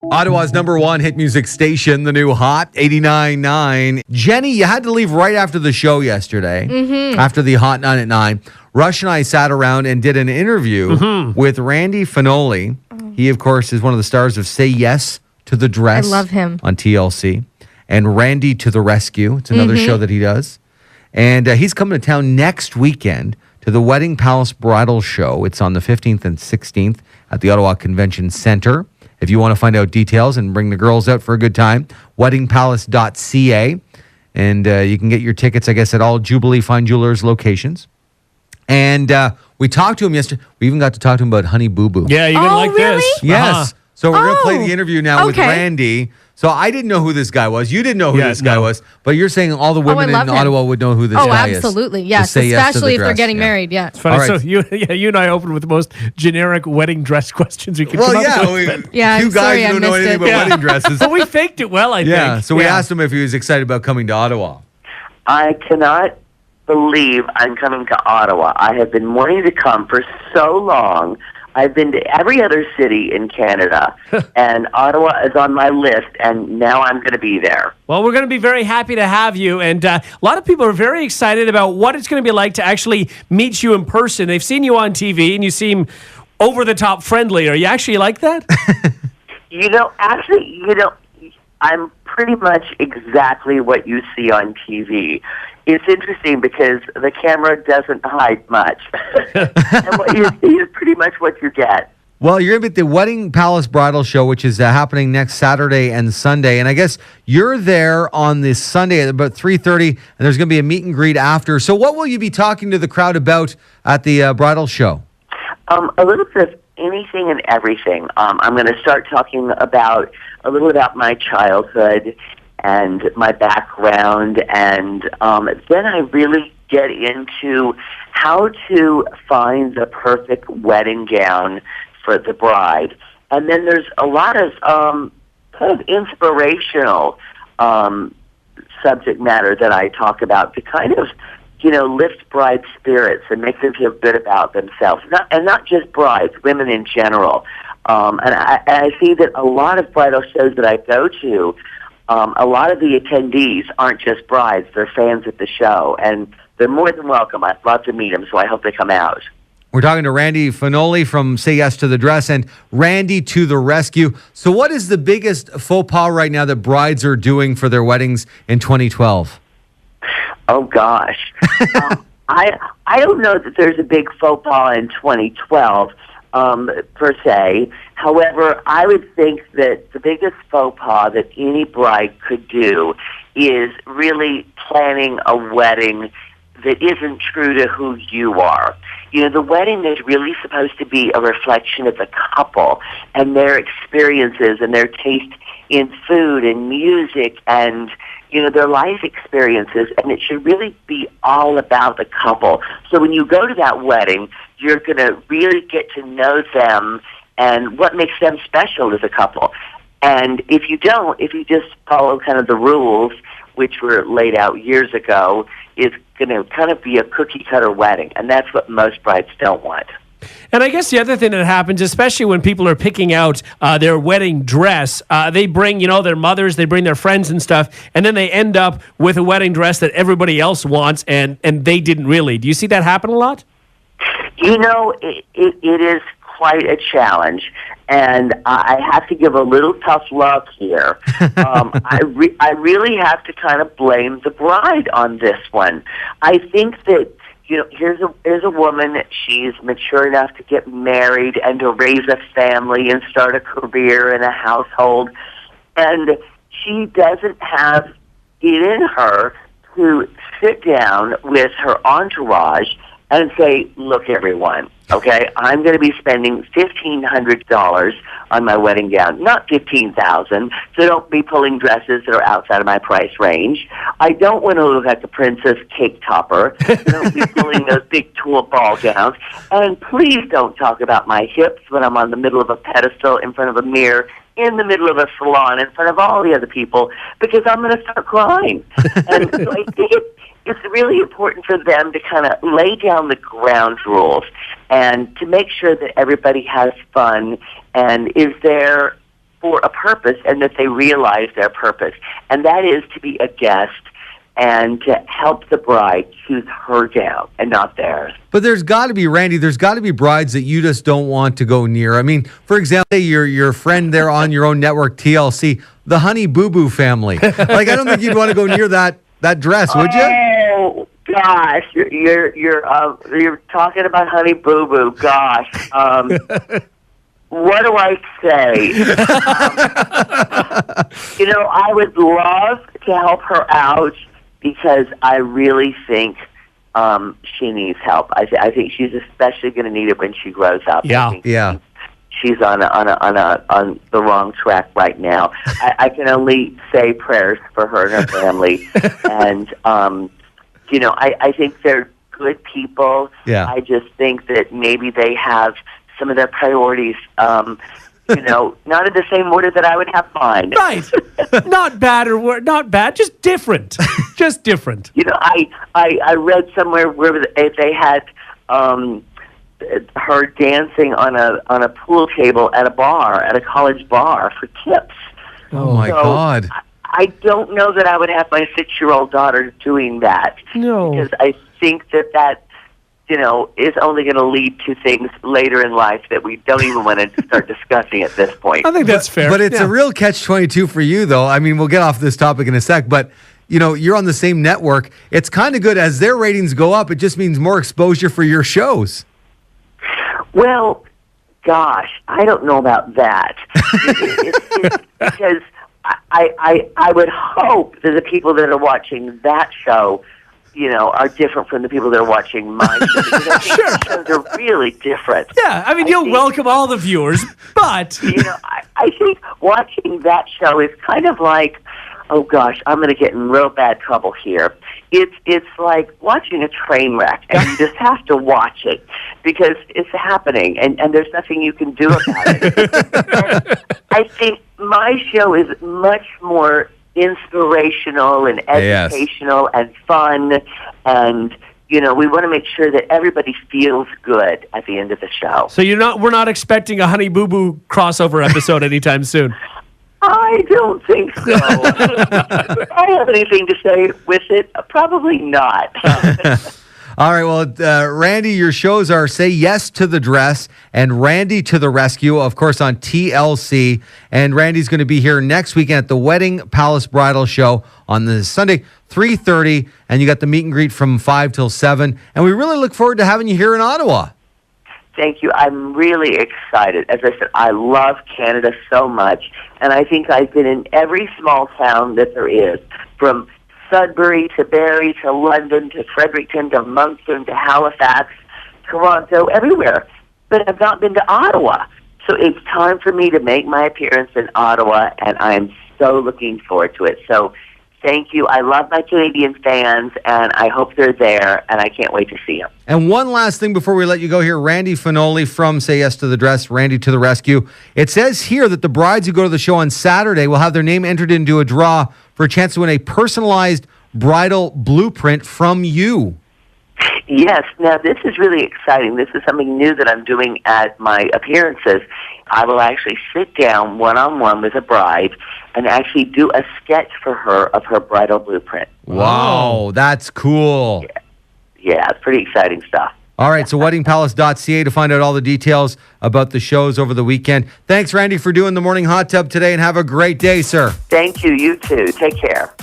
Ottawa's number one hit music station, the new Hot 89.9. Jenny, you had to leave right after the show yesterday, after the Hot 9 at 9. Rush and I sat around and did an interview with Randy Fenoli. He, of course, is one of the stars of Say Yes to the Dress. I love him. On TLC. And Randy to the Rescue. It's another show that he does. And he's coming to town next weekend to the Wedding Palace Bridal Show. It's on the 15th and 16th at the Ottawa Convention Centre. If you want to find out details and bring the girls out for a good time, weddingpalace.ca. And you can get your tickets, I guess, at all Jubilee Fine Jewelers locations. And we talked to him yesterday. We even got to talk to him about Honey Boo Boo. Yeah, you're going to like really? this. Yes. So we're going to play the interview now with okay. Randy. So I didn't know who this guy was. You didn't know who this guy was. But you're saying all the women in Ottawa would know who this guy is. Oh, absolutely. Yes. Say yes to Especially the if they're dress. getting married. Yeah. It's funny. All right. So you and I opened with the most generic wedding dress questions we could come up with. Yeah, two I'm guys sorry, who I don't know missed anything it. about wedding dresses. But we faked it well, I think. Yeah. So we asked him if he was excited about coming to Ottawa. I cannot believe I'm coming to Ottawa. I have been wanting to come for so long. I've been to every other city in Canada, and Ottawa is on my list, and now I'm going to be there. Well, we're going to be very happy to have you, and a lot of people are very excited about what it's going to be like to actually meet you in person. They've seen you on TV, and you seem over-the-top friendly. Are you actually like that? Actually, I'm pretty much exactly what you see on TV. It's interesting because the camera doesn't hide much. And what you see is pretty much what you get. Well, you're going to be at the Wedding Palace Bridal Show, which is happening next Saturday and Sunday. And I guess you're there on this Sunday at about 3:30, and there's going to be a meet and greet after. So what will you be talking to the crowd about at the bridal show? A little bit of anything and everything. I'm going to start talking about a little about my childhood and my background, and then I really get into how to find the perfect wedding gown for the bride. And then there's a lot of kind of inspirational subject matter that I talk about to kind of, lift bride spirits and make them feel good about themselves. Not just brides, women in general. And I see that a lot of bridal shows that I go to, a lot of the attendees aren't just brides, they're fans of the show, and they're more than welcome. I'd love to meet them, so I hope they come out. We're talking to Randy Fenoli from Say Yes to the Dress and Randy to the Rescue. So what is the biggest faux pas right now that brides are doing for their weddings in 2012? Oh, gosh. I don't know that there's a big faux pas in 2012, per se. However, I would think that the biggest faux pas that any bride could do is really planning a wedding that isn't true to who you are. The wedding is really supposed to be a reflection of the couple and their experiences and their taste in food and music and, their life experiences, and it should really be all about the couple. So when you go to that wedding, you're going to really get to know them and what makes them special as a couple. And if you just follow kind of the rules, which were laid out years ago, it's going to kind of be a cookie-cutter wedding, and that's what most brides don't want. And I guess the other thing that happens, especially when people are picking out their wedding dress, they bring, their mothers, they bring their friends and stuff, and then they end up with a wedding dress that everybody else wants, and they didn't really. Do you see that happen a lot? It is quite a challenge, and I have to give a little tough love here. I really have to kind of blame the bride on this one. I think that, here's a woman, she's mature enough to get married and to raise a family and start a career in a household, and she doesn't have it in her to sit down with her entourage and say, look, everyone, okay, I'm going to be spending $1,500 on my wedding gown, not $15,000, so don't be pulling dresses that are outside of my price range. I don't want to look like a princess cake topper. Don't be pulling those big tulle ball gowns. And please don't talk about my hips when I'm on the middle of a pedestal in front of a mirror in the middle of a salon in front of all the other people, because I'm going to start crying. And so I think it's really important for them to kind of lay down the ground rules and to make sure that everybody has fun and is there for a purpose and that they realize their purpose. And that is to be a guest and to help the bride choose her gown and not theirs. But there's got to be, Randy, there's got to be brides that you just don't want to go near. I mean, for example, your friend there on your own network, TLC, the Honey Boo Boo family. Like, I don't think you'd want to go near that dress, would you? Oh gosh, you're talking about Honey Boo Boo. Gosh, what do I say? I would love to help her out because I really think she needs help. I think she's especially going to need it when she grows up. Yeah. She's on the wrong track right now. I can only say prayers for her and her family, and I think they're good people. Yeah. I just think that maybe they have some of their priorities, not in the same order that I would have mine. Right. Not bad not bad, just different. Just different. I read somewhere where they had her dancing on a pool table at a college bar for tips. Oh my God. I don't know that I would have my 6-year-old daughter doing that. No. Because I think that is only going to lead to things later in life that we don't even want to start discussing at this point. I think that's fair. But it's a real catch-22 for you, though. I mean, we'll get off this topic in a sec, but you're on the same network. It's kind of good as their ratings go up. It just means more exposure for your shows. Well, gosh, I don't know about that. It's because I would hope that the people that are watching that show, are different from the people that are watching my show. Because I think the shows are really different. Yeah, I mean, you'll welcome all the viewers, but... I think watching that show is kind of like, oh gosh, I'm going to get in real bad trouble here. It's like watching a train wreck, and you just have to watch it because it's happening, and there's nothing you can do about it. I think my show is much more inspirational and educational and fun, and we want to make sure that everybody feels good at the end of the show. So we're not expecting a Honey Boo Boo crossover episode anytime soon. I don't think so. Do I have anything to say with it? Probably not. All right, well, Randy, your shows are Say Yes to the Dress and Randy to the Rescue, of course, on TLC. And Randy's going to be here next weekend at the Wedding Palace Bridal Show on the Sunday, 3:30. And you got the meet and greet from 5 till 7. And we really look forward to having you here in Ottawa. Thank you. I'm really excited. As I said, I love Canada so much. And I think I've been in every small town that there is, from Sudbury to Barrie to London to Fredericton to Moncton to Halifax, Toronto, everywhere. But I've not been to Ottawa. So it's time for me to make my appearance in Ottawa, and I'm so looking forward to it. So thank you. I love my Canadian fans, and I hope they're there, and I can't wait to see them. And one last thing before we let you go here, Randy Fenoli from Say Yes to the Dress, Randy to the Rescue. It says here that the brides who go to the show on Saturday will have their name entered into a draw for a chance to win a personalized bridal blueprint from you. Yes. Now, this is really exciting. This is something new that I'm doing at my appearances. I will actually sit down one-on-one with a bride and actually do a sketch for her of her bridal blueprint. Wow, that's cool. Yeah, it's pretty exciting stuff. All right, so weddingpalace.ca to find out all the details about the shows over the weekend. Thanks, Randy, for doing the Morning Hot Tub today, and have a great day, sir. Thank you. You too. Take care.